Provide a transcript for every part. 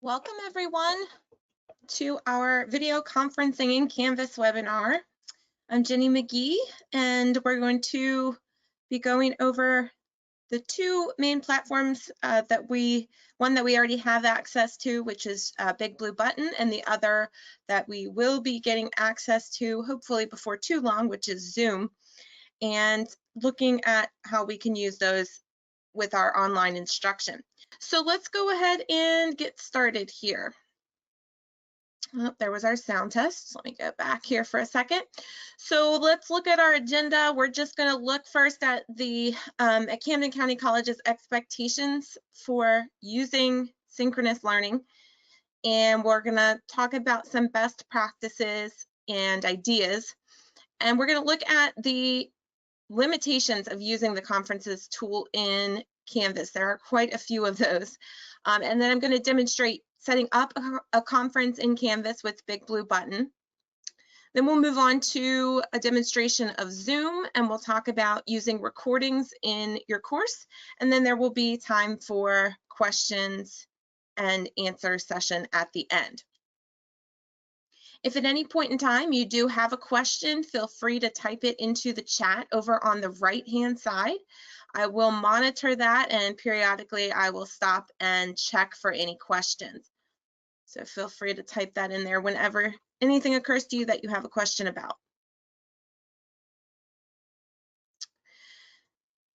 Welcome everyone to our video conferencing in Canvas webinar. I'm Jenny McGee and we're going to be going over the two main platforms one that we already have access to, which is BigBlueButton, and the other that we will be getting access to hopefully before too long, which is Zoom, and looking at how we can use those with our online instruction. So let's go ahead and get started here. Oh, there was our sound test. Let me go back here for a second. So let's look at our agenda. We're just going to look first at the at Camden County College's expectations for using synchronous learning, and we're going to talk about some best practices and ideas, and we're going to look at the limitations of using the conferences tool in Canvas. There are quite a few of those. And then I'm going to demonstrate setting up a conference in Canvas with BigBlueButton. Then we'll move on to a demonstration of Zoom, and we'll talk about using recordings in your course. And then there will be time for questions and answer session at the end. If at any point in time you do have a question, feel free to type it into the chat over on the right-hand side. I will monitor that, and periodically I will stop and check for any questions. So feel free to type that in there whenever anything occurs to you that you have a question about.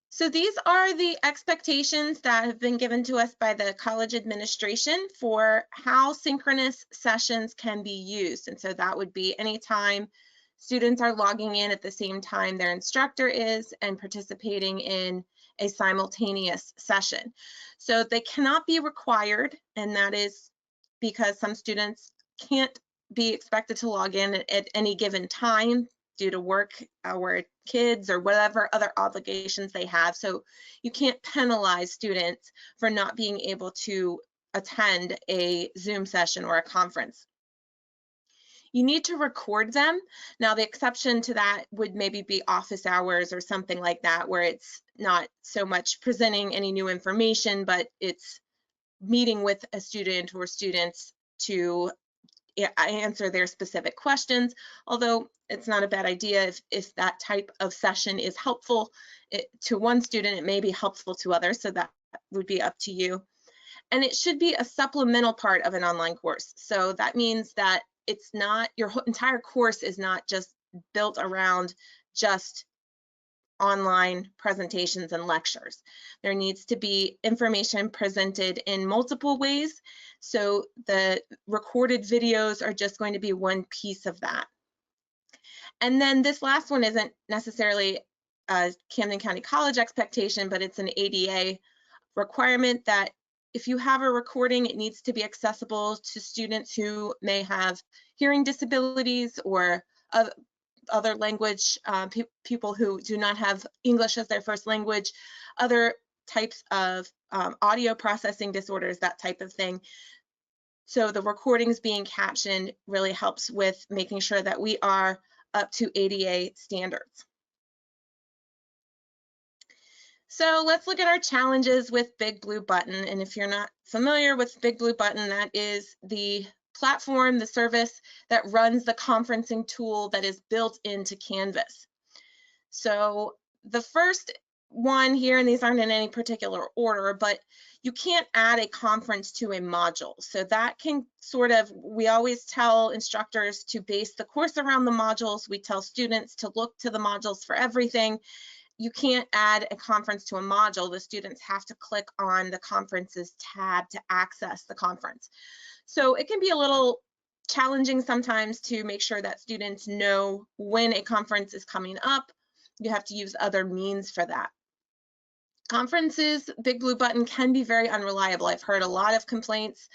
So these are the expectations that have been given to us by the college administration for how synchronous sessions can be used. And so that would be anytime students are logging in at the same time their instructor is and participating in a simultaneous session. So they cannot be required, and that is because some students can't be expected to log in at any given time due to work or kids or whatever other obligations they have. So you can't penalize students for not being able to attend a Zoom session or a conference. You need to record them. Now, the exception to that would maybe be office hours or something like that, where it's not so much presenting any new information, but it's meeting with a student or students to answer their specific questions, although it's not a bad idea if that type of session is helpful to one student, it may be helpful to others, so that would be up to you. And it should be a supplemental part of an online course. So that means that it's not, your entire course is not just built around just online presentations and lectures. There needs to be information presented in multiple ways. So the recorded videos are just going to be one piece of that. And then this last one isn't necessarily a Camden County College expectation, but it's an ADA requirement that if you have a recording, it needs to be accessible to students who may have hearing disabilities or other language, people who do not have English as their first language, other types of audio processing disorders, that type of thing. So the recordings being captioned really helps with making sure that we are up to ADA standards. So let's look at our challenges with BigBlueButton. And if you're not familiar with BigBlueButton, that is the platform, the service that runs the conferencing tool that is built into Canvas. So the first one here, and these aren't in any particular order, but you can't add a conference to a module. So that can sort of, we always tell instructors to base the course around the modules. We tell students to look to the modules for everything. You can't add a conference to a module. The students have to click on the conferences tab to access the conference. So it can be a little challenging sometimes to make sure that students know when a conference is coming up. You have to use other means for that. Conferences, BigBlueButton can be very unreliable. I've heard a lot of complaints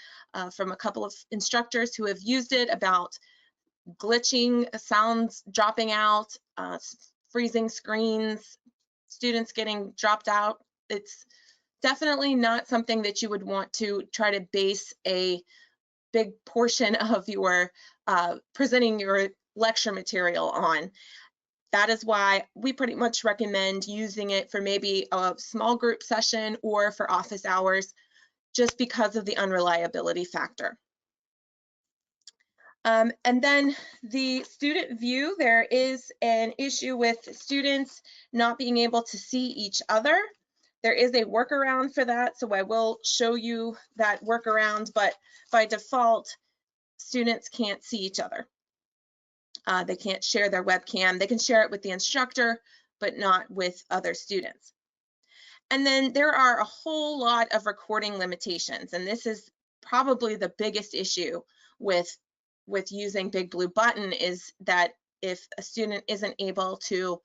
from a couple of instructors who have used it about glitching, sounds dropping out, freezing screens, students getting dropped out. It's definitely not something that you would want to try to base a big portion of your presenting your lecture material on. That is why we pretty much recommend using it for maybe a small group session or for office hours. just because of the unreliability factor. And then the student view, there is an issue with students not being able to see each other. There is a workaround for that, so I will show you that workaround, but by default, students can't see each other. They can't share their webcam. They can share it with the instructor, but not with other students. And then there are a whole lot of recording limitations, and this is probably the biggest issue with using BigBlueButton, is that if a student isn't able to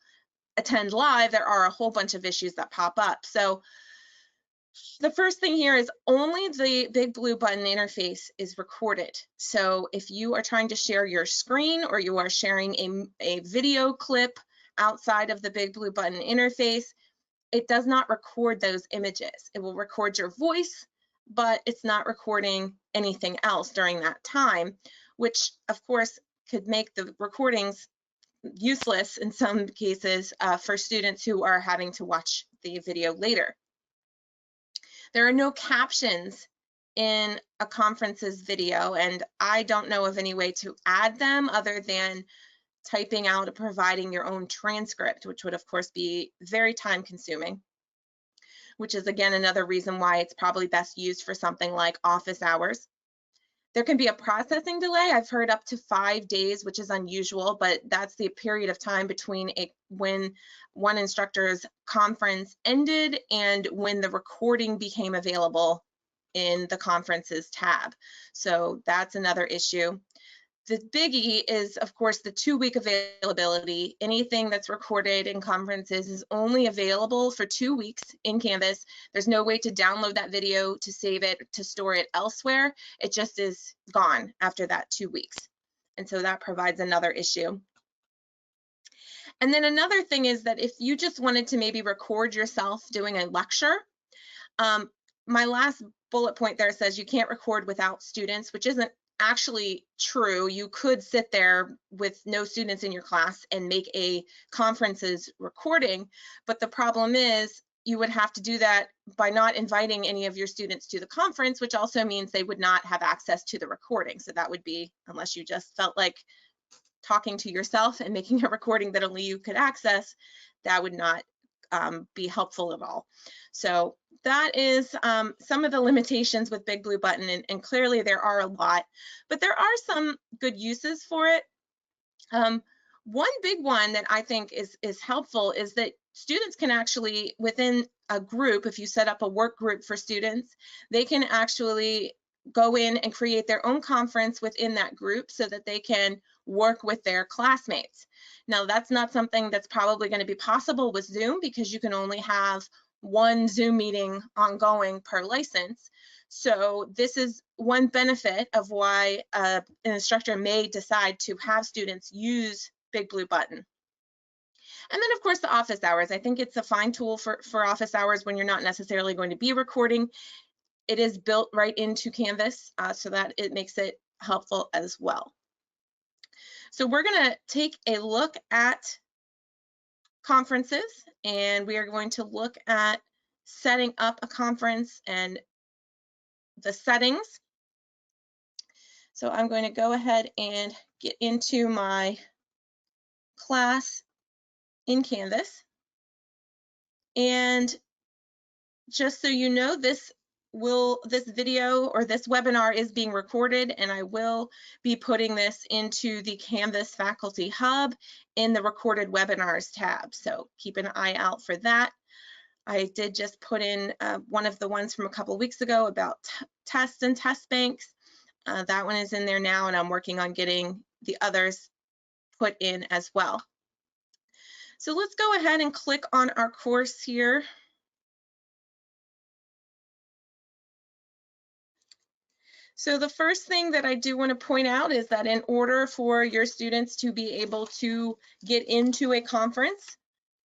attend live, there are a whole bunch of issues that pop up. So the first thing here is only the BigBlueButton interface is recorded. So if you are trying to share your screen or you are sharing a video clip outside of the BigBlueButton interface, it does not record those images. It will record your voice, but it's not recording anything else during that time, which of course could make the recordings useless in some cases for students who are having to watch the video later. There are no captions in a conference's video, and I don't know of any way to add them other than typing out and providing your own transcript, which would of course be very time consuming, which is again another reason why it's probably best used for something like office hours. There can be a processing delay. I've heard up to 5 days, which is unusual, but that's the period of time between when one instructor's conference ended and when the recording became available in the conferences tab. So that's another issue. The biggie is, of course, the 2-week availability. Anything that's recorded in conferences is only available for 2 weeks in Canvas. There's no way to download that video, to save it, to store it elsewhere. It just is gone after that 2 weeks. And so that provides another issue. And then another thing is that if you just wanted to maybe record yourself doing a lecture, my last bullet point there says you can't record without students, which isn't actually true. You could sit there with no students in your class and make a conference's recording, but the problem is you would have to do that by not inviting any of your students to the conference, which also means they would not have access to the recording. So that would be, unless you just felt like talking to yourself and making a recording that only you could access, that would not be helpful at all. So that is some of the limitations with BigBlueButton, and clearly there are a lot, but there are some good uses for it. One big one that I think is helpful is that students can actually, within a group, if you set up a work group for students, they can actually go in and create their own conference within that group so that they can work with their classmates. Now, that's not something that's probably going to be possible with Zoom because you can only have one Zoom meeting ongoing per license. So this is one benefit of why an instructor may decide to have students use BigBlueButton. And then, of course, the office hours. I think it's a fine tool for office hours when you're not necessarily going to be recording. It is built right into Canvas so that it makes it helpful as well. So we're going to take a look at conferences, and we are going to look at setting up a conference and the settings. So I'm going to go ahead and get into my class in Canvas. And just so you know, this video or this webinar is being recorded, and I will be putting this into the Canvas Faculty Hub in the Recorded Webinars tab. So keep an eye out for that. I did just put in one of the ones from a couple of weeks ago about tests and test banks. That one is in there now, and I'm working on getting the others put in as well. So let's go ahead and click on our course here. So the first thing that I do want to point out is that in order for your students to be able to get into a conference,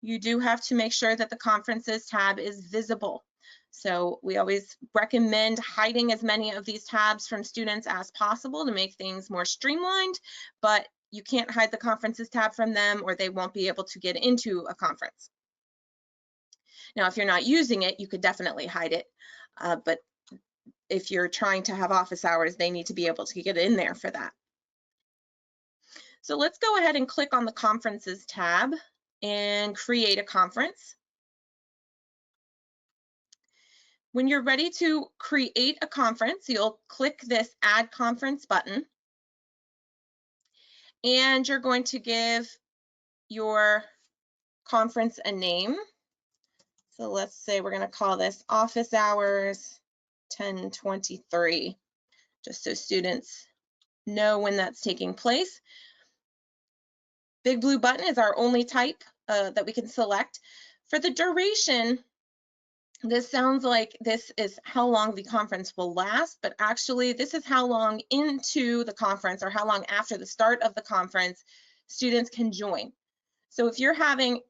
you do have to make sure that the conferences tab is visible. So we always recommend hiding as many of these tabs from students as possible to make things more streamlined, but you can't hide the conferences tab from them or they won't be able to get into a conference. Now, if you're not using it, you could definitely hide it, but if you're trying to have office hours, they need to be able to get in there for that. So let's go ahead and click on the Conferences tab and create a conference. When you're ready to create a conference, you'll click this Add Conference button, and you're going to give your conference a name. So let's say we're going to call this Office Hours 1023, just so students know when that's taking place. Big Blue Button is our only type that we can select. For the duration, this sounds like this is how long the conference will last, but actually this is how long into the conference or how long after the start of the conference students can join. So if you're having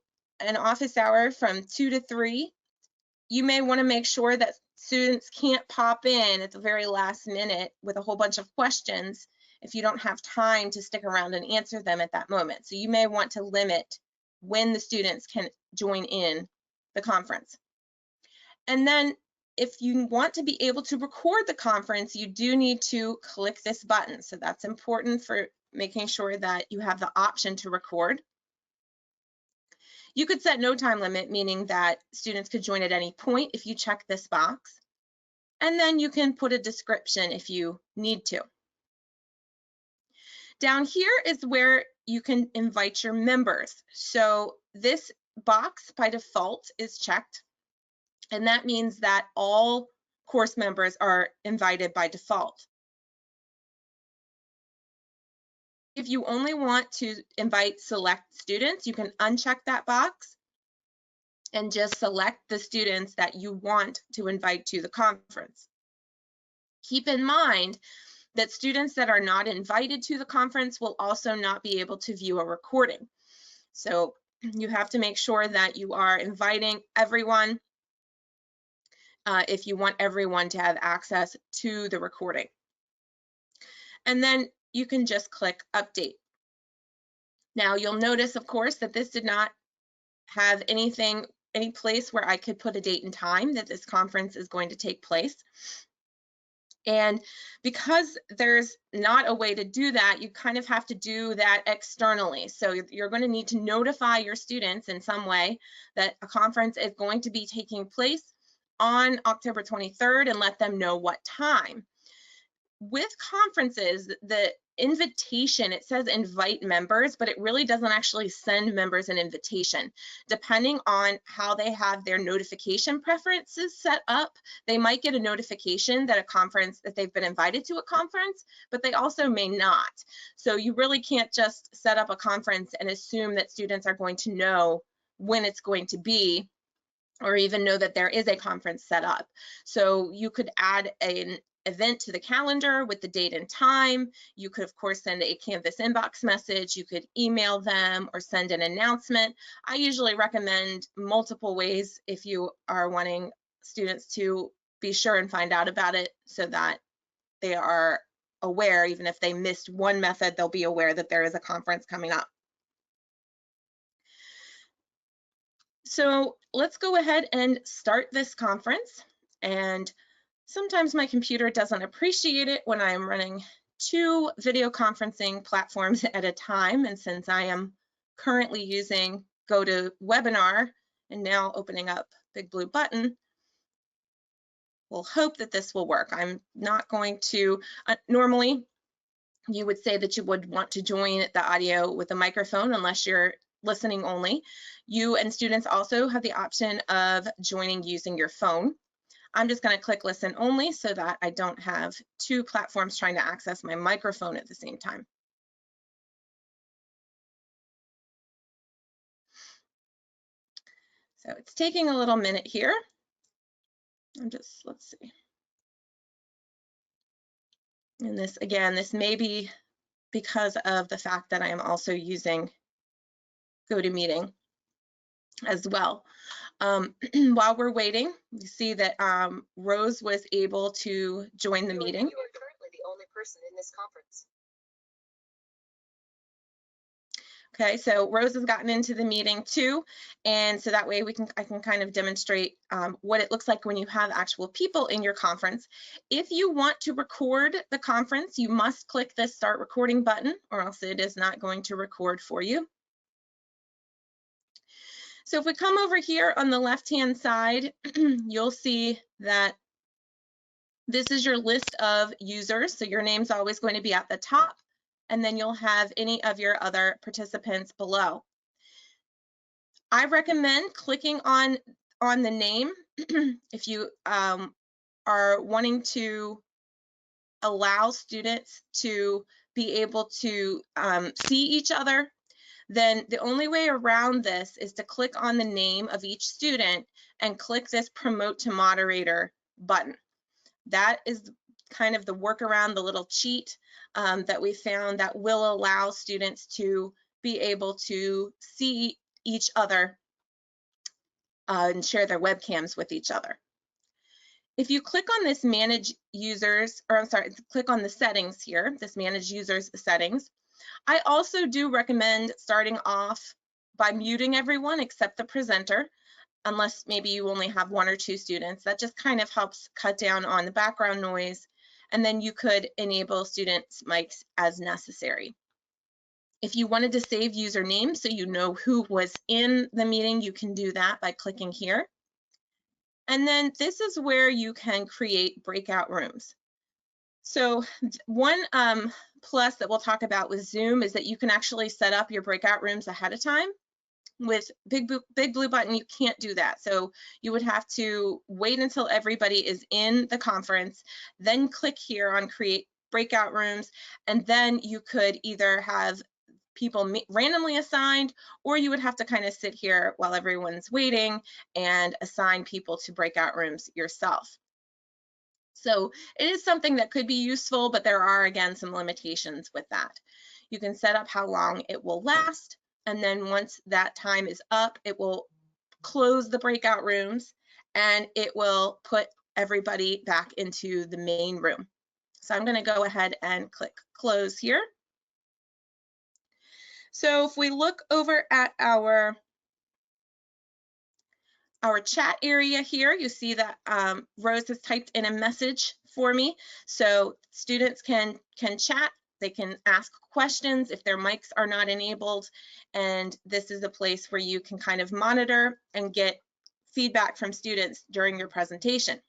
an office hour from 2 to 3, you may want to make sure that students can't pop in at the very last minute with a whole bunch of questions if you don't have time to stick around and answer them at that moment. So you may want to limit when the students can join in the conference. And then if you want to be able to record the conference, you do need to click this button. So that's important for making sure that you have the option to record. You could set no time limit, meaning that students could join at any point if you check this box. And then you can put a description if you need to. Down here is where you can invite your members. So this box by default is checked. And that means that all course members are invited by default. If you only want to invite select students, you can uncheck that box and just select the students that you want to invite to the conference. Keep in mind that students that are not invited to the conference will also not be able to view a recording. So you have to make sure that you are inviting everyone if you want everyone to have access to the recording. And then you can just click Update. Now you'll notice, of course, that this did not have any place where I could put a date and time that this conference is going to take place. And because there's not a way to do that, you kind of have to do that externally. So you're going to need to notify your students in some way that a conference is going to be taking place on October 23rd and let them know what time. With conferences, the invitation, it says invite members, but it really doesn't actually send members an invitation. Depending on how they have their notification preferences set up, they might get a notification that that they've been invited to a conference, but they also may not. So you really can't just set up a conference and assume that students are going to know when it's going to be, or even know that there is a conference set up. So you could add an event to the calendar with the date and time. You could, of course, send a Canvas inbox message. You could email them or send an announcement. I usually recommend multiple ways if you are wanting students to be sure and find out about it so that they are aware. Even if they missed one method, they'll be aware that there is a conference coming up. So let's go ahead and start this conference. And sometimes my computer doesn't appreciate it when I'm running 2 video conferencing platforms at a time. And since I am currently using GoToWebinar and now opening up BigBlueButton, we'll hope that this will work. I'm not going to, normally you would say that you would want to join the audio with a microphone unless you're listening only. You and students also have the option of joining using your phone. I'm just going to click listen only so that I don't have 2 platforms trying to access my microphone at the same time. So it's taking a little minute here. Let's see. And this, again, this may be because of the fact that I am also using GoToMeeting as well. While we're waiting, you see that Rose was able to join the meeting. You are currently the only person in this conference. Okay, so Rose has gotten into the meeting too, and so that way I can kind of demonstrate what it looks like when you have actual people in your conference. If you want to record the conference, you must click this Start Recording button, or else it is not going to record for you. So if we come over here on the left-hand side, you'll see that this is your list of users. So your name's always going to be at the top, and then you'll have any of your other participants below. I recommend clicking on the name if you are wanting to allow students to be able to see each other. Then the only way around this is to click on the name of each student and click this Promote to Moderator button. That is kind of the workaround, the little cheat that we found that will allow students to be able to see each other and share their webcams with each other. If you click on this Manage Users, or I'm sorry, click on the settings here, this Manage Users settings, I also do recommend starting off by muting everyone except the presenter, unless maybe you only have 1 or 2 students. That just kind of helps cut down on the background noise, and then you could enable students' mics as necessary. If you wanted to save usernames so you know who was in the meeting, you can do that by clicking here. And then this is where you can create breakout rooms. So one plus that we'll talk about with Zoom is that you can actually set up your breakout rooms ahead of time. With BigBlueButton, you can't do that. So you would have to wait until everybody is in the conference, then click here on Create Breakout Rooms, and then you could either have people randomly assigned, or you would have to kind of sit here while everyone's waiting and assign people to breakout rooms yourself. So it is something that could be useful, but there are, again, some limitations with that. You can set up how long it will last, and then once that time is up, it will close the breakout rooms, and it will put everybody back into the main room. So I'm going to go ahead and click Close here. So if we look over at our chat area here, you see that Rose has typed in a message for me. So students can chat, they can ask questions if their mics are not enabled, and this is a place where you can kind of monitor and get feedback from students during your presentation.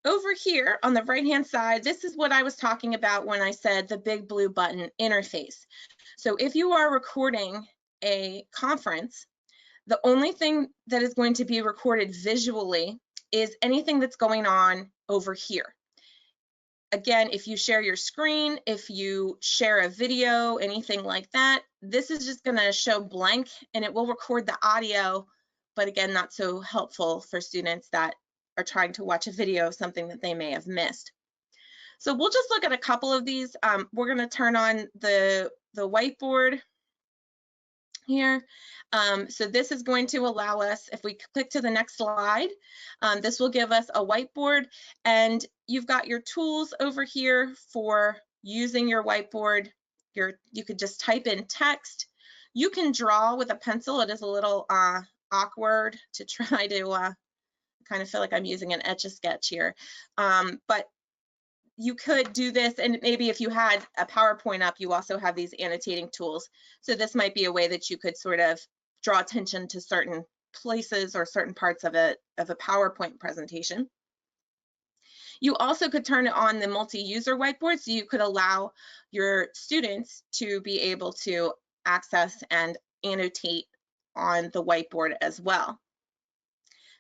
Over here on the right-hand side, this is what I was talking about when I said the BigBlueButton interface. So if you are recording a conference, the only thing that is going to be recorded visually is anything that's going on over here. Again, if you share your screen, if you share a video, anything like that, this is just going to show blank, and it will record the audio, but again, not so helpful for students that are trying to watch a video of something that they may have missed. So we'll just look at a couple of these. We're going to turn on the whiteboard here. So this is going to allow us, if we click to the next slide, this will give us a whiteboard, and you've got your tools over here for using your whiteboard. You could just type in text. You can draw with a pencil. It is a little awkward to try to kind of feel like I'm using an Etch-a-Sketch here, but you could do this, and maybe if you had a PowerPoint up, you also have these annotating tools. So this might be a way that you could sort of draw attention to certain places or certain parts of a PowerPoint presentation. You also could turn on the multi-user whiteboard, so you could allow your students to be able to access and annotate on the whiteboard as well.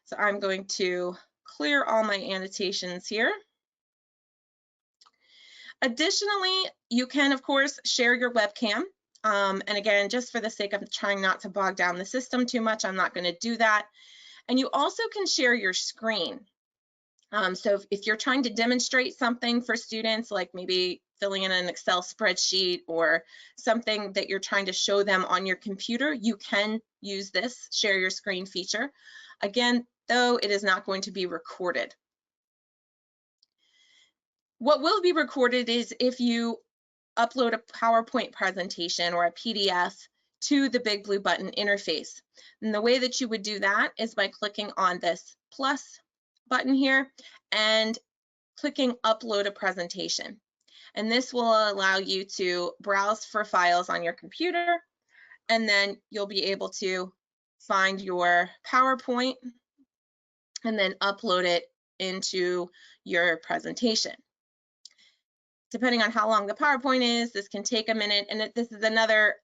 So I'm going to clear all my annotations here. Additionally, you can, of course, share your webcam. And again, just for the sake of trying not to bog down the system too much, I'm not going to do that. And you also can share your screen. So if you're trying to demonstrate something for students, like maybe filling in an Excel spreadsheet or something that you're trying to show them on your computer, you can use this share your screen feature. Again, though, it is not going to be recorded. What will be recorded is if you upload a PowerPoint presentation or a PDF to the BigBlueButton interface. And the way that you would do that is by clicking on this plus button here and clicking upload a presentation. And this will allow you to browse for files on your computer, and then you'll be able to find your PowerPoint and then upload it into your presentation. Depending on how long the PowerPoint is, this can take a minute, and this is another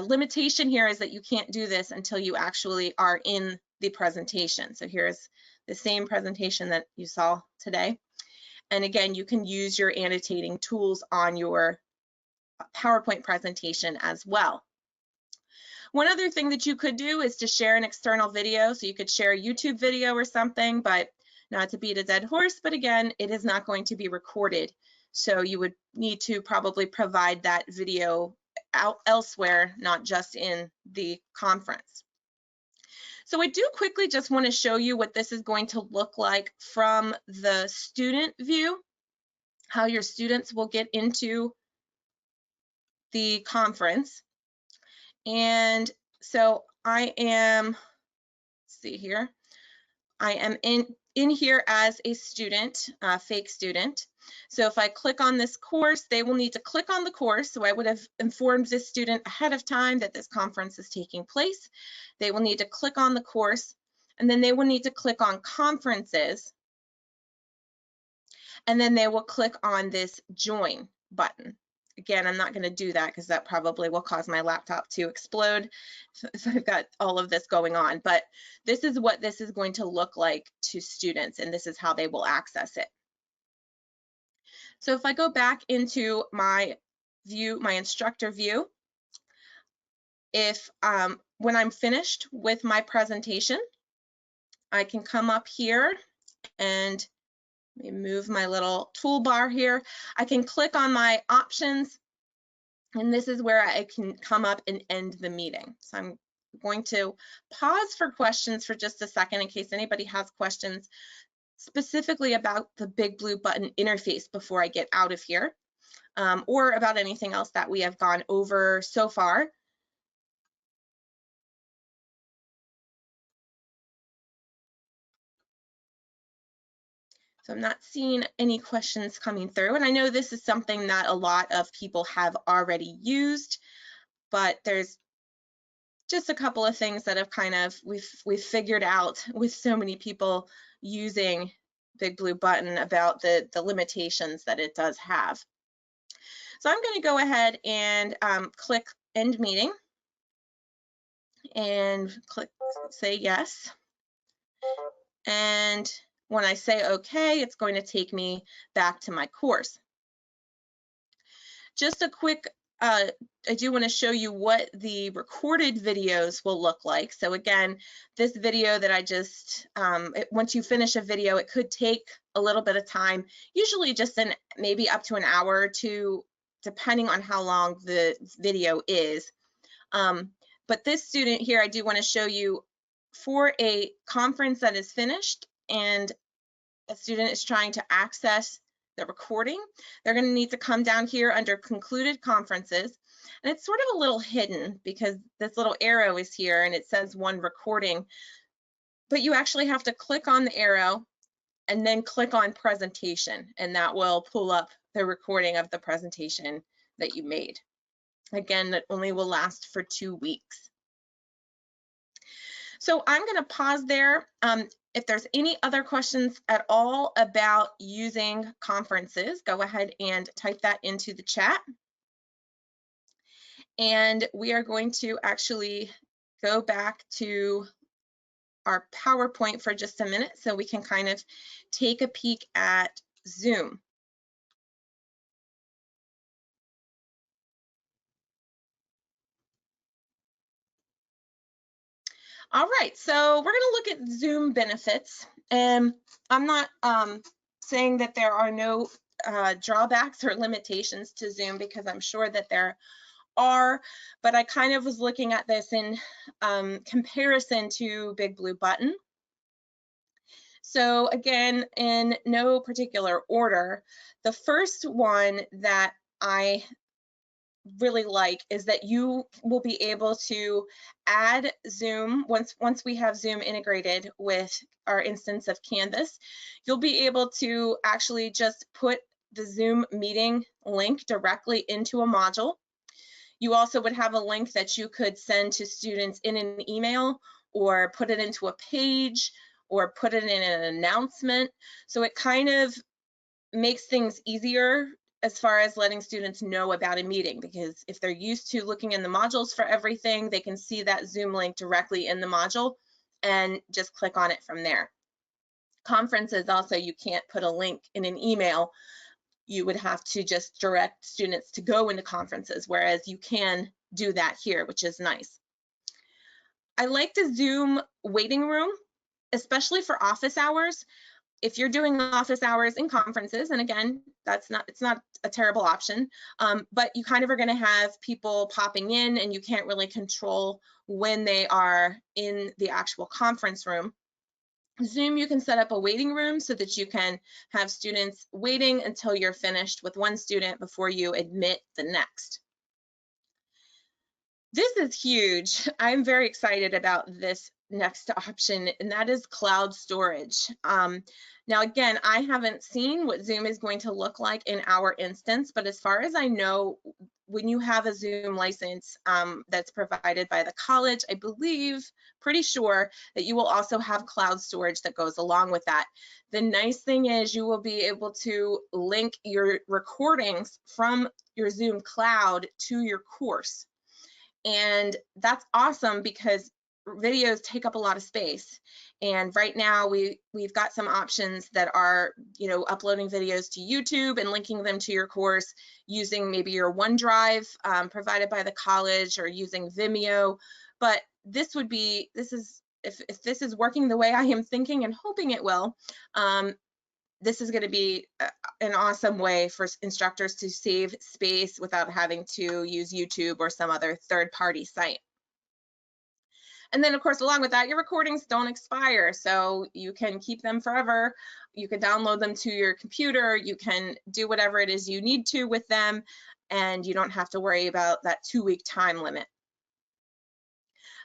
limitation here, is that you can't do this until you actually are in the presentation. So here's the same presentation that you saw today. And again, you can use your annotating tools on your PowerPoint presentation as well. One other thing that you could do is to share an external video. So you could share a YouTube video or something, but not to beat a dead horse, but again, it is not going to be recorded. So you would need to probably provide that video out elsewhere, not just in the conference. So I do quickly just want to show you what this is going to look like from the student view, how your students will get into the conference. And so I am, let's see here, I am in here as a student, fake student. So if I click on this course, they will need to click on the course. So I would have informed this student ahead of time that this conference is taking place. They will need to click on the course, and then they will need to click on conferences. And then they will click on this join button. Again, I'm not going to do that because that probably will cause my laptop to explode if I've got all of this going on. But this is what this is going to look like to students, and this is how they will access it. So if I go back into my view, my instructor view, if when I'm finished with my presentation, I can come up here and let me move my little toolbar here. I can click on my options, and this is where I can come up and end the meeting. So I'm going to pause for questions for just a second in case anybody has questions specifically about the BigBlueButton interface before I get out of here, or about anything else that we have gone over so far. So I'm not seeing any questions coming through, and I know this is something that a lot of people have already used, but there's just a couple of things that have kind of we've figured out with so many people using BigBlueButton about the limitations that it does have. So I'm going to go ahead and click End Meeting and click Say Yes. And when I say OK, it's going to take me back to my course. Just a quick, I do want to show you what the recorded videos will look like. So again, this video that I just, once you finish a video, it could take a little bit of time, usually just maybe up to an hour or two, depending on how long the video is. But this student here, I do want to show you for a conference that is finished and a student is trying to access the recording, they're going to need to come down here under concluded conferences, and it's sort of a little hidden because this little arrow is here and it says one recording, but you actually have to click on the arrow and then click on presentation, and that will pull up the recording of the presentation that you made. Again, that only will last for 2 weeks. So I'm going to pause there. If there's any other questions at all about using conferences, go ahead and type that into the chat. And we are going to actually go back to our PowerPoint for just a minute so we can kind of take a peek at Zoom. All right, so we're going to look at Zoom benefits. And I'm not saying that there are no drawbacks or limitations to Zoom, because I'm sure that there are, but I kind of was looking at this in comparison to BigBlueButton. So again, in no particular order, the first one that I really like is that you will be able to add Zoom once we have Zoom integrated with our instance of Canvas. You'll be able to actually just put the Zoom meeting link directly into a module. You also would have a link that you could send to students in an email or put it into a page or put it in an announcement. So it kind of makes things easier as far as letting students know about a meeting, because if they're used to looking in the modules for everything, they can see that Zoom link directly in the module and just click on it from there. Conferences also, you can't put a link in an email. You would have to just direct students to go into conferences, whereas you can do that here, which is nice. I like the Zoom waiting room, especially for office hours. If you're doing office hours in conferences, and again, it's not a terrible option, but you kind of are going to have people popping in and you can't really control when they are in the actual conference room. Zoom, you can set up a waiting room so that you can have students waiting until you're finished with one student before you admit the next. This is huge. I'm very excited about this next option, and that is cloud storage. Now, again, I haven't seen what Zoom is going to look like in our instance, but as far as I know, when you have a Zoom license that's provided by the college, I believe, pretty sure that you will also have cloud storage that goes along with that. The nice thing is you will be able to link your recordings from your Zoom cloud to your course. And that's awesome because videos take up a lot of space. And right now we've got some options that are, uploading videos to YouTube and linking them to your course using maybe your OneDrive provided by the college or using Vimeo. But if this is working the way I am thinking and hoping it will, this is going to be an awesome way for instructors to save space without having to use YouTube or some other third-party site. And then, of course, along with that, your recordings don't expire, so you can keep them forever. You can download them to your computer. You can do whatever it is you need to with them, and you don't have to worry about that 2-week time limit.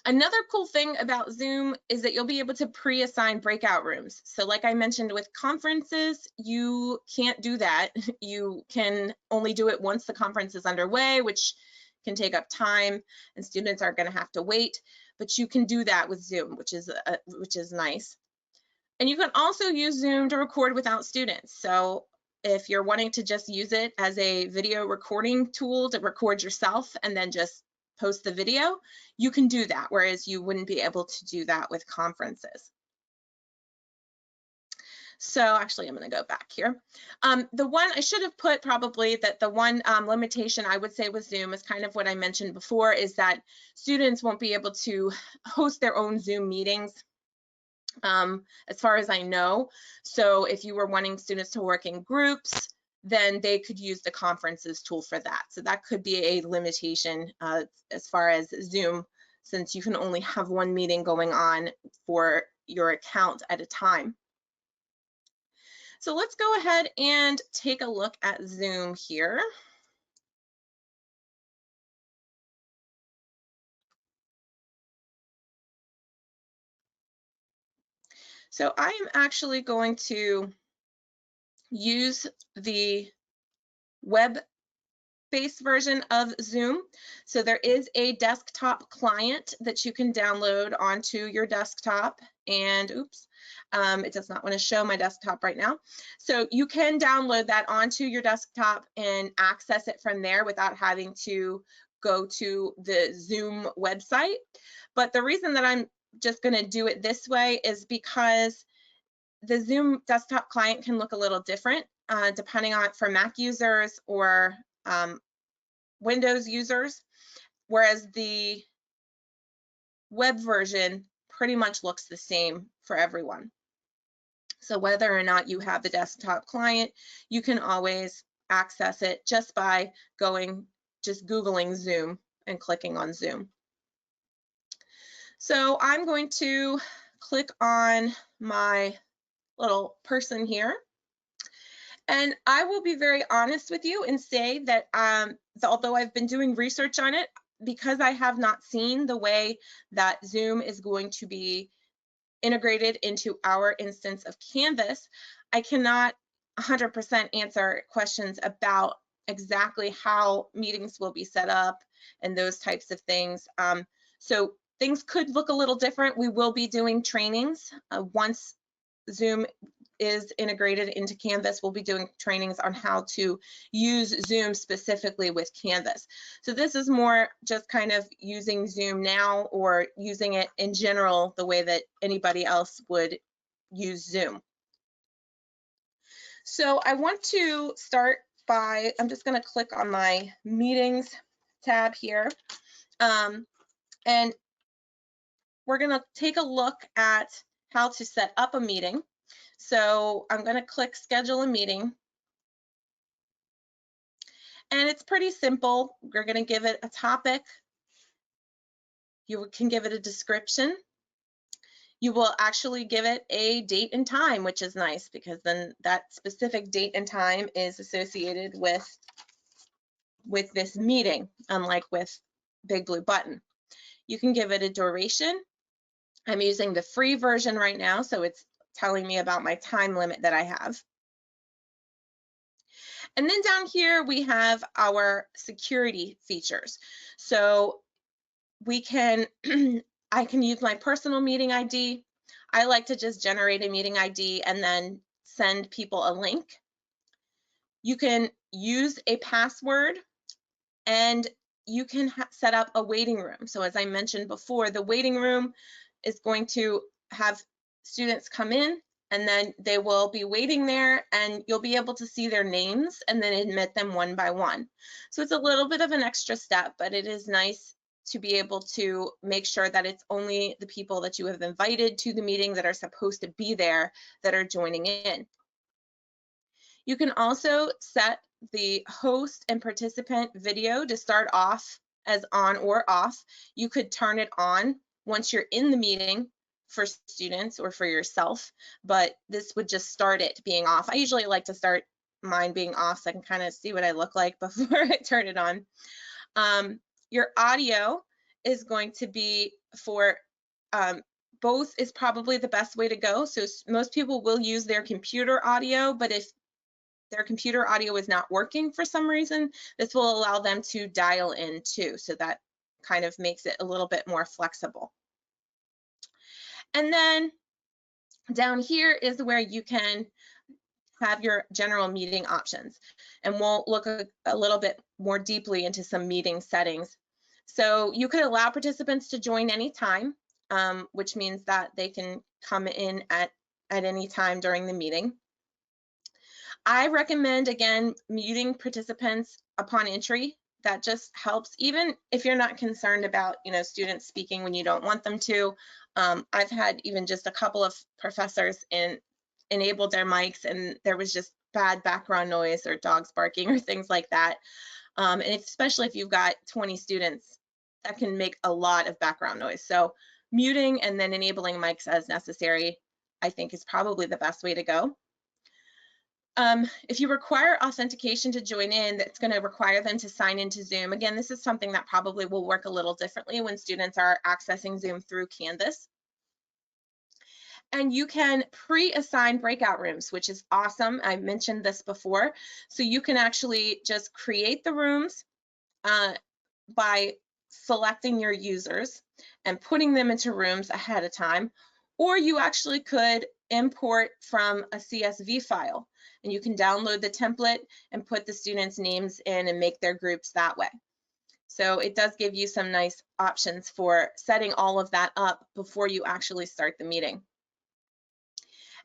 Another cool thing about Zoom is that you'll be able to pre-assign breakout rooms. So like I mentioned with conferences, you can't do that. You can only do it once the conference is underway, which can take up time and students are going to have to wait. But you can do that with Zoom, which is nice. And you can also use Zoom to record without students. So if you're wanting to just use it as a video recording tool to record yourself and then just post the video, you can do that, whereas you wouldn't be able to do that with conferences. So actually, I'm going to go back here. The one I should have put probably that the one limitation I would say with Zoom is kind of what I mentioned before, is that students won't be able to host their own Zoom meetings. As far as I know. So if you were wanting students to work in groups, then they could use the conferences tool for that. So that could be a limitation as far as Zoom, since you can only have one meeting going on for your account at a time. So let's go ahead and take a look at Zoom here. So I am actually going to use the web-based version of Zoom. So there is a desktop client that you can download onto your desktop, and it does not want to show my desktop right now. So you can download that onto your desktop and access it from there without having to go to the Zoom website. But the reason that I'm just going to do it this way is because the Zoom desktop client can look a little different depending on for Mac users or Windows users, whereas the web version pretty much looks the same for everyone. So whether or not you have the desktop client, you can always access it just by Googling Zoom and clicking on Zoom. So I'm going to click on my little person here. And I will be very honest with you and say that although I've been doing research on it, because I have not seen the way that Zoom is going to be integrated into our instance of Canvas, I cannot 100% answer questions about exactly how meetings will be set up and those types of things. So things could look a little different. We will be doing trainings once Zoom is integrated into Canvas. We'll be doing trainings on how to use Zoom specifically with Canvas. So this is more just kind of using Zoom now or using it in general the way that anybody else would use Zoom. So I want to start by, I'm just going to click on my meetings tab here. And we're going to take a look at how to set up a meeting. So I'm going to click schedule a meeting. And it's pretty simple. We're going to give it a topic. You can give it a description. You will actually give it a date and time, which is nice because then that specific date and time is associated with this meeting, unlike with BigBlueButton. You can give it a duration. I'm using the free version right now, so it's telling me about my time limit that I have. And then down here we have our security features. So we can, I can use my personal meeting ID. I like to just generate a meeting ID and then send people a link. You can use a password and you can set up a waiting room. So as I mentioned before, the waiting room is going to have students come in and then they will be waiting there and you'll be able to see their names and then admit them one by one. So it's a little bit of an extra step, but it is nice to be able to make sure that it's only the people that you have invited to the meeting that are supposed to be there that are joining in. You can also set the host and participant video to start off as on or off. You could turn it on once you're in the meeting for students or for yourself, but this would just start it being off. I usually like to start mine being off so I can kind of see what I look like before I turn it on. Your audio is going to be for both is probably the best way to go. So most people will use their computer audio, but if their computer audio is not working for some reason, this will allow them to dial in too. So that kind of makes it a little bit more flexible. And then down here is where you can have your general meeting options. And we'll look a little bit more deeply into some meeting settings. So you could allow participants to join anytime, which means that they can come in at any time during the meeting. I recommend, again, muting participants upon entry. That just helps, even if you're not concerned about, students speaking when you don't want them to. I've had even just a couple of professors enabled their mics and there was just bad background noise or dogs barking or things like that. And especially if you've got 20 students, that can make a lot of background noise. So muting and then enabling mics as necessary, I think is probably the best way to go. If you require authentication to join in, that's going to require them to sign into Zoom. Again, this is something that probably will work a little differently when students are accessing Zoom through Canvas. And you can pre-assign breakout rooms, which is awesome. I mentioned this before. So you can actually just create the rooms by selecting your users and putting them into rooms ahead of time, or you actually could import from a CSV file and you can download the template and put the students' names in and make their groups that way. So it does give you some nice options for setting all of that up before you actually start the meeting.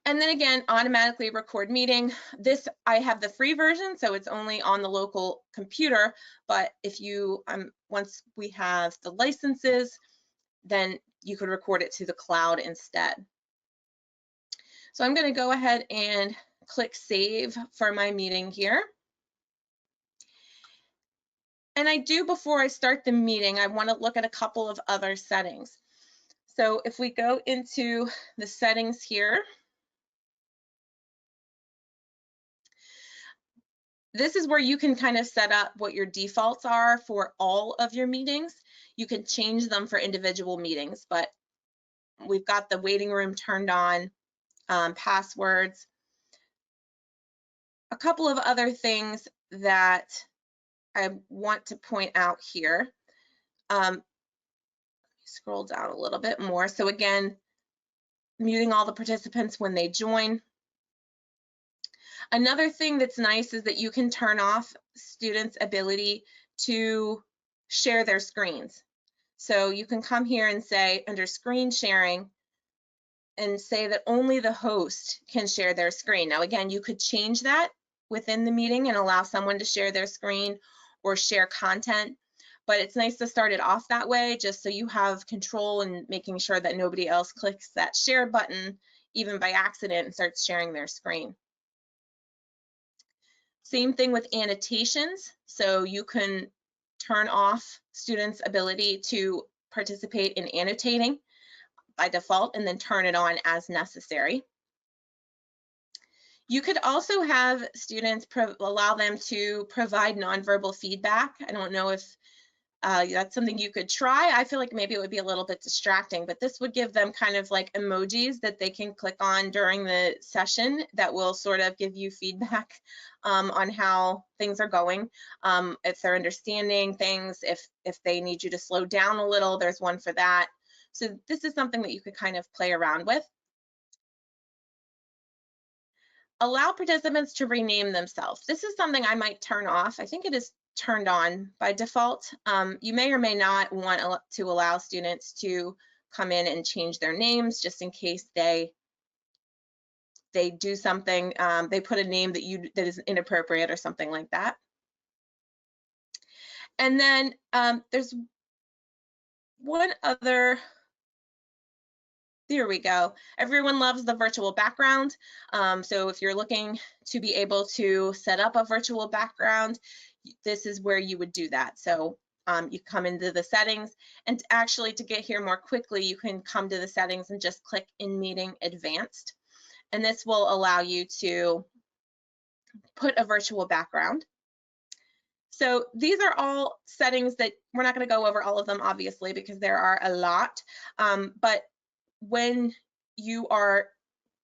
And then again, automatically record meeting. This, I have the free version, so it's only on the local computer, but if you, once we have the licenses, then you could record it to the cloud instead. So I'm gonna go ahead and click save for my meeting here. And I do, before I start the meeting, I wanna look at a couple of other settings. So if we go into the settings here, This is where you can kind of set up what your defaults are for all of your meetings. You can change them for individual meetings, but we've got the waiting room turned on, passwords. A couple of other things that I want to point out here. Scroll down a little bit more. So again, muting all the participants when they join. Another thing that's nice is that you can turn off students' ability to share their screens. So you can come here and say under screen sharing and say that only the host can share their screen. Now again, you could change that within the meeting and allow someone to share their screen or share content, but it's nice to start it off that way just so you have control and making sure that nobody else clicks that share button even by accident and starts sharing their screen. Same thing with annotations. So you can turn off students' ability to participate in annotating by default and then turn it on as necessary. You could also have students allow them to provide nonverbal feedback. I don't know if that's something you could try. I feel like maybe it would be a little bit distracting, but this would give them kind of like emojis that they can click on during the session that will sort of give you feedback on how things are going. If they're understanding things, if they need you to slow down a little, there's one for that. So this is something that you could kind of play around with. Allow participants to rename themselves. This is something I might turn off. I think it is turned on by default. You may or may not want to allow students to come in and change their names just in case they do something, they put a name that is inappropriate or something like that. And then there's one other. There we go. Everyone loves the virtual background. So if you're looking to be able to set up a virtual background, this is where you would do that. So you come into the settings, and actually to get here more quickly, you can come to the settings and just click in meeting advanced. And this will allow you to put a virtual background. So these are all settings that we're not going to go over all of them, obviously, because there are a lot. But when you are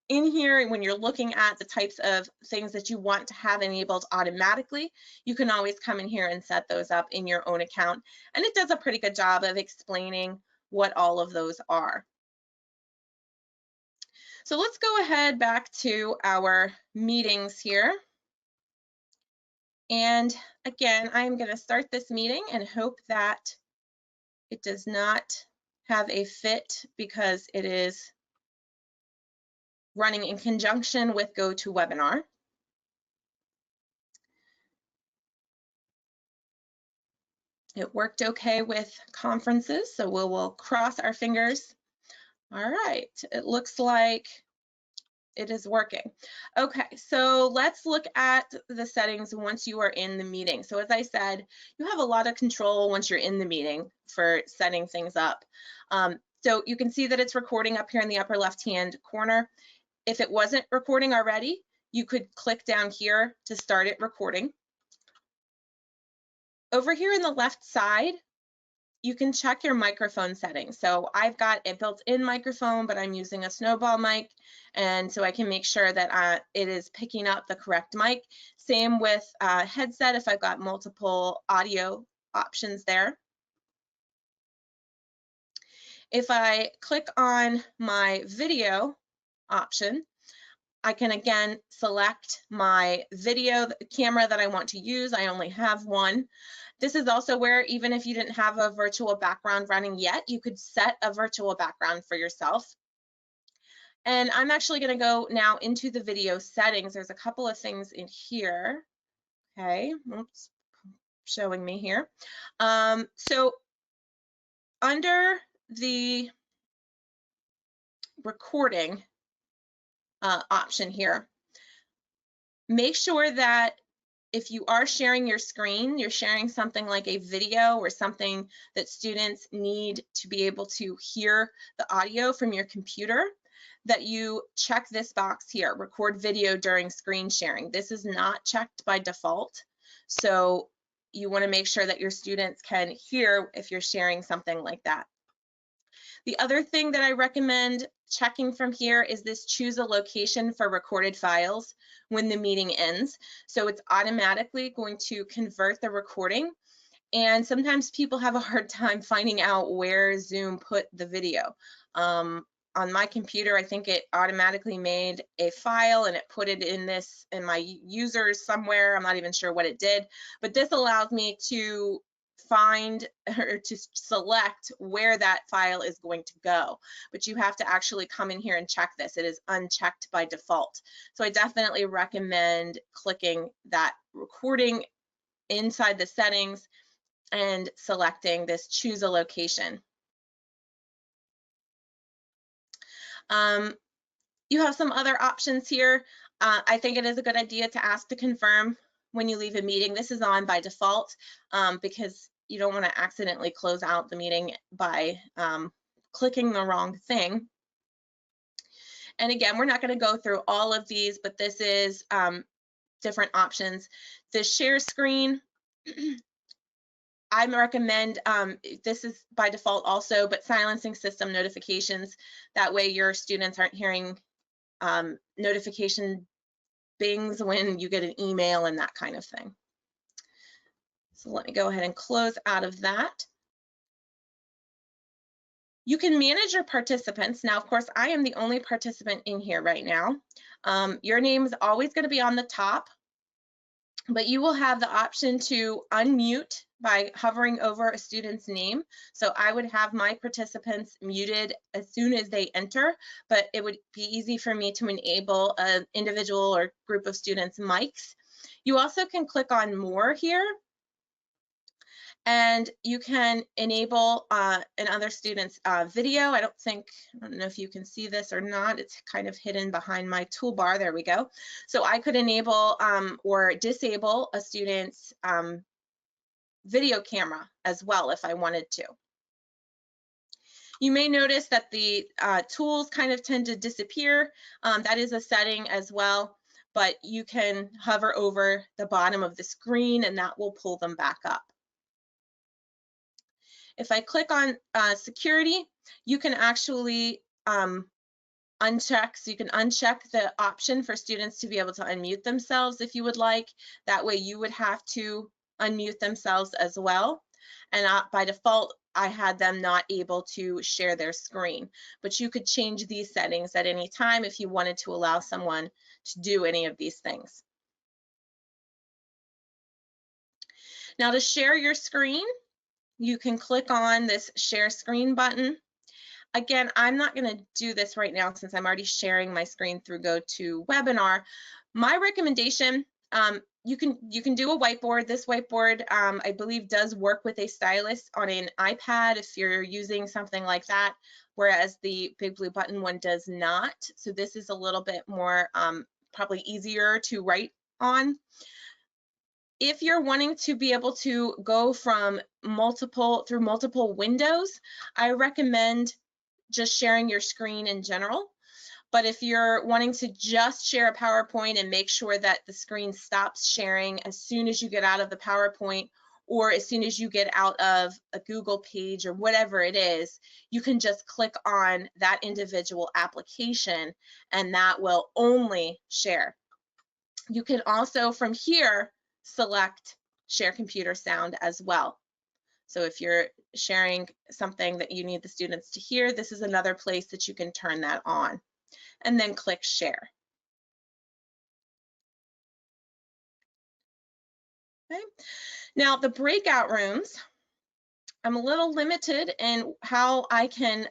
in here and when you're looking at the types of things that you want to have enabled automatically, you can always come in here and set those up in your own account. And it does a pretty good job of explaining what all of those are. So let's go ahead back to our meetings here. And again, I'm going to start this meeting and hope that it does not have a fit because it is running in conjunction with GoToWebinar. It worked okay with conferences, so we'll cross our fingers. All right, it looks like it is working. Okay, so let's look at the settings once you are in the meeting. So as I said, you have a lot of control once you're in the meeting for setting things up. So you can see that it's recording up here in the upper left-hand corner. If it wasn't recording already, you could click down here to start it recording. Over here in the left side, you can check your microphone settings. So I've got a built-in microphone, but I'm using a snowball mic, and so I can make sure that it is picking up the correct mic. Same with headset if I've got multiple audio options there. If I click on my video option, I can again select my video camera that I want to use. I only have one. This is also where even if you didn't have a virtual background running yet, you could set a virtual background for yourself. And I'm actually going to go now into the video settings. There's a couple of things in here. Okay, oops, showing me here. So under the recording option here, make sure that if you are sharing your screen, you're sharing something like a video or something that students need to be able to hear the audio from your computer, that you check this box here, record video during screen sharing. This is not checked by default, so you want to make sure that your students can hear if you're sharing something like that. The other thing that I recommend checking from here is this choose a location for recorded files when the meeting ends. So it's automatically going to convert the recording, and sometimes people have a hard time finding out where Zoom put the video. On my computer, I think it automatically made a file and it put it in my users somewhere. I'm not even sure what it did, but this allows me to find or to select where that file is going to go. But you have to actually come in here and check this. It is unchecked by default. So I definitely recommend clicking that recording inside the settings and selecting this choose a location. You have some other options here. I think it is a good idea to ask to confirm when you leave a meeting. This is on by default because you don't want to accidentally close out the meeting by clicking the wrong thing. And again, we're not going to go through all of these, but this is different options. The share screen, I recommend, this is by default also, but silencing system notifications. That way your students aren't hearing notification bings when you get an email and that kind of thing. So let me go ahead and close out of that. You can manage your participants. Now, of course, I am the only participant in here right now. Your name is always going to be on the top, but you will have the option to unmute by hovering over a student's name. So I would have my participants muted as soon as they enter, but it would be easy for me to enable an individual or group of students' mics. You also can click on more here, and you can enable another student's video. I don't know if you can see this or not. It's kind of hidden behind my toolbar. There we go. So I could enable or disable a student's video camera as well if I wanted to. You may notice that the tools kind of tend to disappear. That is a setting as well, but you can hover over the bottom of the screen and that will pull them back up. If I click on security, you can actually uncheck, so you can uncheck the option for students to be able to unmute themselves if you would like. That way you would have to unmute themselves as well. And by default, I had them not able to share their screen. But you could change these settings at any time if you wanted to allow someone to do any of these things. Now to share your screen, you can click on this share screen button. Again, I'm not going to do this right now since I'm already sharing my screen through GoToWebinar. My recommendation, you can do a whiteboard. This whiteboard, I believe, does work with a stylus on an iPad if you're using something like that, whereas the BigBlueButton one does not. So this is a little bit more probably easier to write on. If you're wanting to be able to go from through multiple windows, I recommend just sharing your screen in general. But if you're wanting to just share a PowerPoint and make sure that the screen stops sharing as soon as you get out of the PowerPoint or as soon as you get out of a Google page or whatever it is, you can just click on that individual application and that will only share. You can also from here select share computer sound as well. So if you're sharing something that you need the students to hear, this is another place that you can turn that on. And then click share. Okay. Now the breakout rooms, I'm a little limited in how I can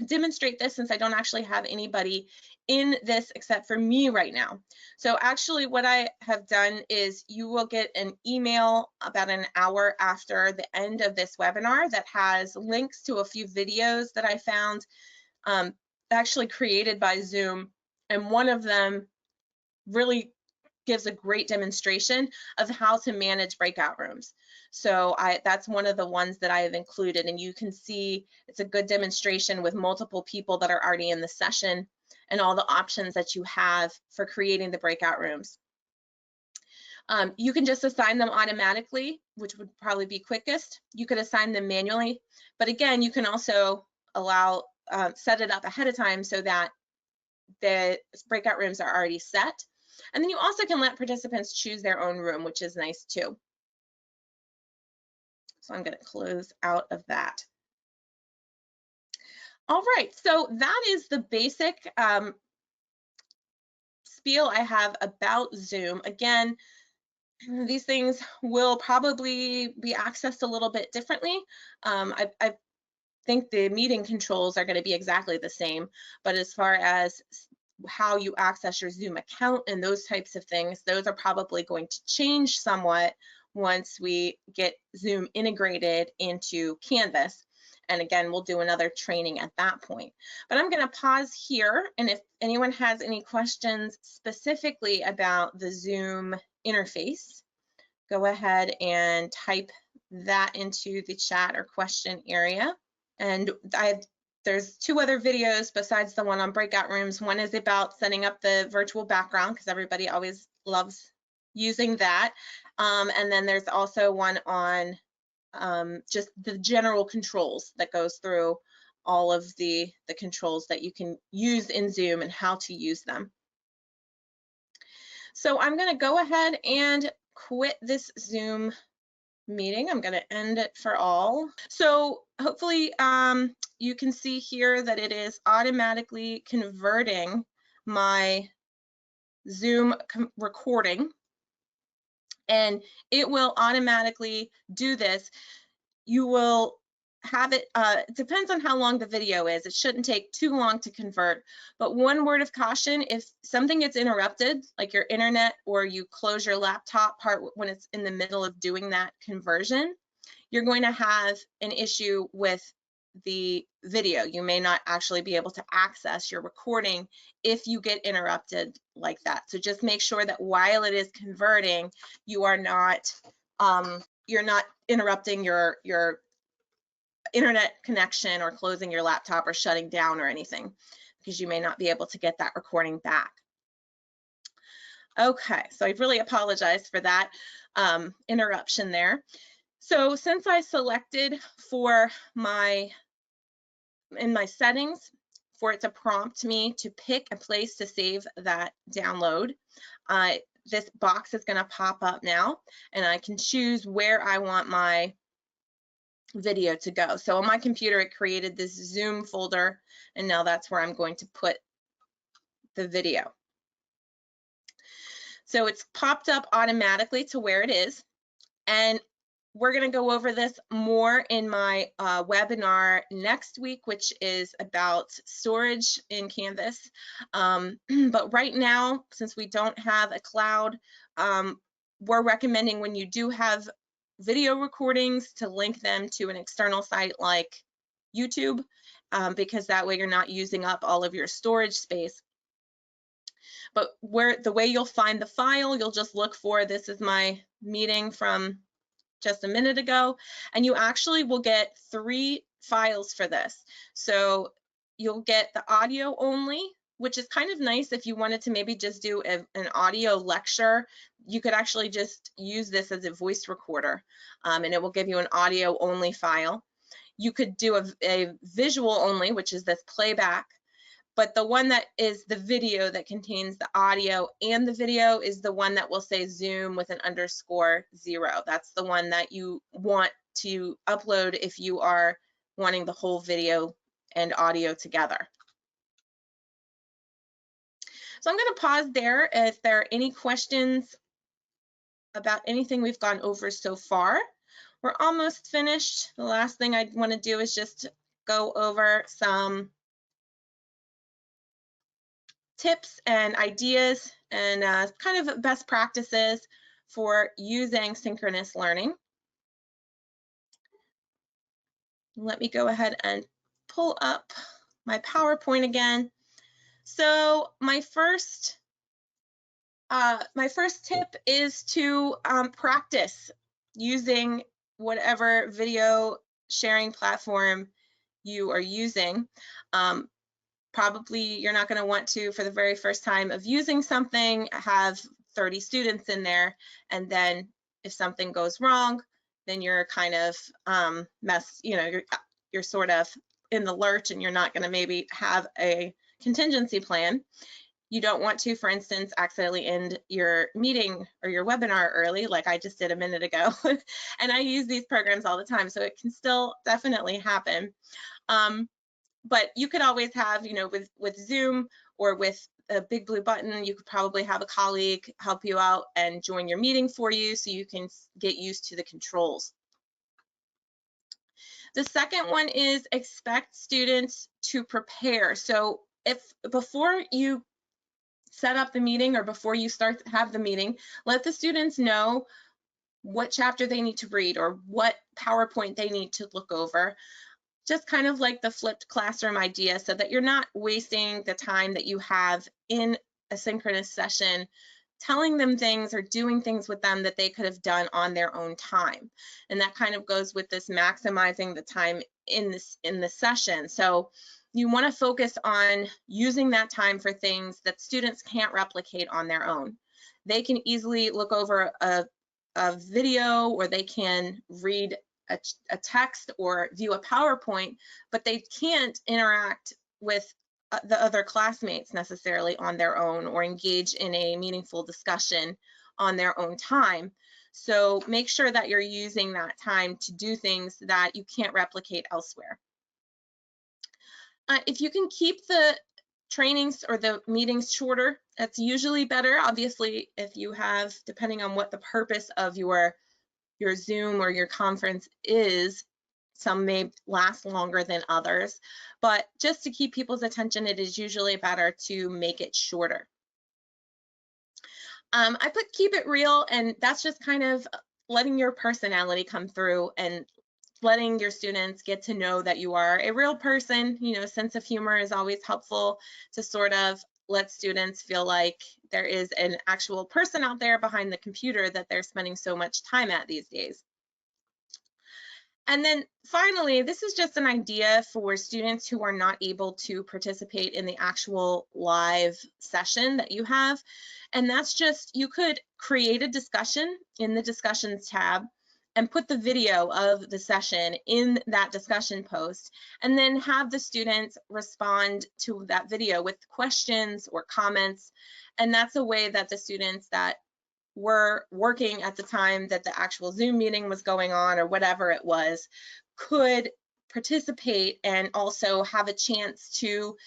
demonstrate this since I don't actually have anybody in this except for me right now. So actually what I have done is you will get an email about an hour after the end of this webinar that has links to a few videos that I found actually created by Zoom, and one of them really gives a great demonstration of how to manage breakout rooms. So that's one of the ones that I have included, and you can see it's a good demonstration with multiple people that are already in the session. and all the options that you have for creating the breakout rooms. You can just assign them automatically, which would probably be quickest. You could assign them manually, but again, you can also allow set it up ahead of time so that the breakout rooms are already set. And then you also can let participants choose their own room, which is nice too. So I'm going to close out of that. All right, so that is the basic spiel I have about Zoom. Again, these things will probably be accessed a little bit differently. I think the meeting controls are going to be exactly the same, but as far as how you access your Zoom account and those types of things, those are probably going to change somewhat once we get Zoom integrated into Canvas. And again, we'll do another training at that point. But I'm going to pause here, and if anyone has any questions specifically about the Zoom interface, go ahead and type that into the chat or question area. And there's two other videos besides the one on breakout rooms. One is about setting up the virtual background, because everybody always loves using that. And then there's also one on just the general controls that goes through all of the controls that you can use in Zoom and how to use them. So I'm going to go ahead and quit this Zoom meeting. I'm going to end it for all. So hopefully you can see here that it is automatically converting my Zoom recording, and it will automatically do this. You will have it, it depends on how long the video is. It shouldn't take too long to convert, but one word of caution: if something gets interrupted, like your internet, or you close your laptop part when it's in the middle of doing that conversion, you're going to have an issue with the video. You may not actually be able to access your recording if you get interrupted like that. So just make sure that while it is converting, you are not you're not interrupting your internet connection or closing your laptop or shutting down or anything, because you may not be able to get that recording back. Okay, so I really apologize for that interruption there. So since I selected for in my settings for it to prompt me to pick a place to save that download, this box is going to pop up now, and I can choose where I want my video to go. So on my computer, it created this Zoom folder, and now that's where I'm going to put the video. So it's popped up automatically to where it is, and we're going to go over this more in my webinar next week, which is about storage in Canvas. But right now, since we don't have a cloud, we're recommending, when you do have video recordings, to link them to an external site like YouTube, because that way you're not using up all of your storage space. But the way you'll find the file, you'll just look for, this is my meeting from just a minute ago, and you actually will get 3 files for this. So you'll get the audio only, which is kind of nice if you wanted to maybe just do an audio lecture. You could actually just use this as a voice recorder, and it will give you an audio only file. You could do a visual only, which is this playback. But the one that is the video, that contains the audio and the video, is the one that will say Zoom with an _0. That's the one that you want to upload if you are wanting the whole video and audio together. So I'm going to pause there. If there are any questions about anything we've gone over so far, we're almost finished. The last thing I want to do is just go over some tips and ideas and kind of best practices for using synchronous learning. Let me go ahead and pull up my PowerPoint again. So my first tip is to practice using whatever video sharing platform you are using. Probably you're not going to want to, for the very first time of using something, have 30 students in there, and then if something goes wrong, then you're kind of you're sort of in the lurch, and you're not going to maybe have a contingency plan. You don't want to, for instance, accidentally end your meeting or your webinar early, like I just did a minute ago. And I use these programs all the time, so it can still definitely happen. But you could always have, with Zoom or with a BigBlueButton, you could probably have a colleague help you out and join your meeting for you so you can get used to the controls. The second one is expect students to prepare. So if before you set up the meeting or before you have the meeting, let the students know what chapter they need to read or what PowerPoint they need to look over. Just kind of like the flipped classroom idea, so that you're not wasting the time that you have in a synchronous session telling them things or doing things with them that they could have done on their own time. And that kind of goes with this maximizing the time in the session. So you want to focus on using that time for things that students can't replicate on their own. They can easily look over a video, or they can read a text or view a PowerPoint, but they can't interact with the other classmates necessarily on their own or engage in a meaningful discussion on their own time. So make sure that you're using that time to do things that you can't replicate elsewhere. If you can keep the trainings or the meetings shorter, that's usually better. Obviously, if you have, depending on what the purpose of your Zoom or your conference is, some may last longer than others, but just to keep people's attention, it is usually better to make it shorter. I put keep it real, and that's just kind of letting your personality come through and letting your students get to know that you are a real person. Sense of humor is always helpful to sort of let students feel like there is an actual person out there behind the computer that they're spending so much time at these days. And then finally, this is just an idea for students who are not able to participate in the actual live session that you have. And that's just, you could create a discussion in the discussions tab and put the video of the session in that discussion post, and then have the students respond to that video with questions or comments. And that's a way that the students that were working at the time that the actual Zoom meeting was going on, or whatever it was, could participate and also have a chance to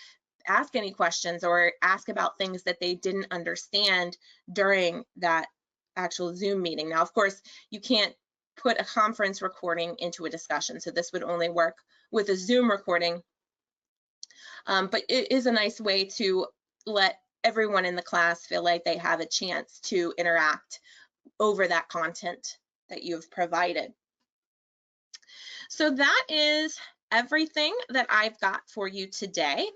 ask any questions or ask about things that they didn't understand during that actual Zoom meeting. Now, of course, you can't put a conference recording into a discussion, so this would only work with a Zoom recording, but it is a nice way to let everyone in the class feel like they have a chance to interact over that content that you've provided. So that is everything that I've got for you today.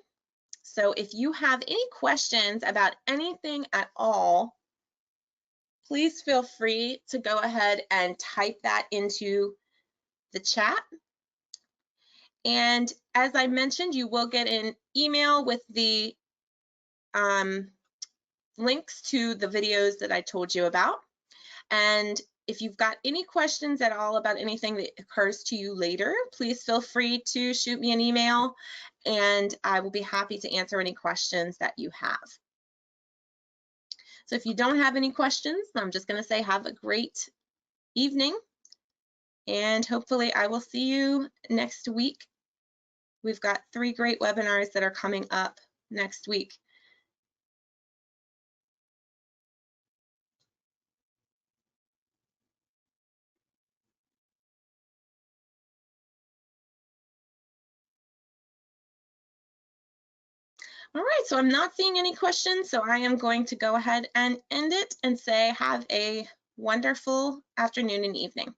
So if you have any questions about anything at all, please feel free to go ahead and type that into the chat. And as I mentioned, you will get an email with the links to the videos that I told you about. And if you've got any questions at all about anything that occurs to you later, please feel free to shoot me an email, and I will be happy to answer any questions that you have. So if you don't have any questions, I'm just going to say have a great evening, and hopefully I will see you next week. We've got 3 great webinars that are coming up next week. All right, so I'm not seeing any questions, so I am going to go ahead and end it and say have a wonderful afternoon and evening.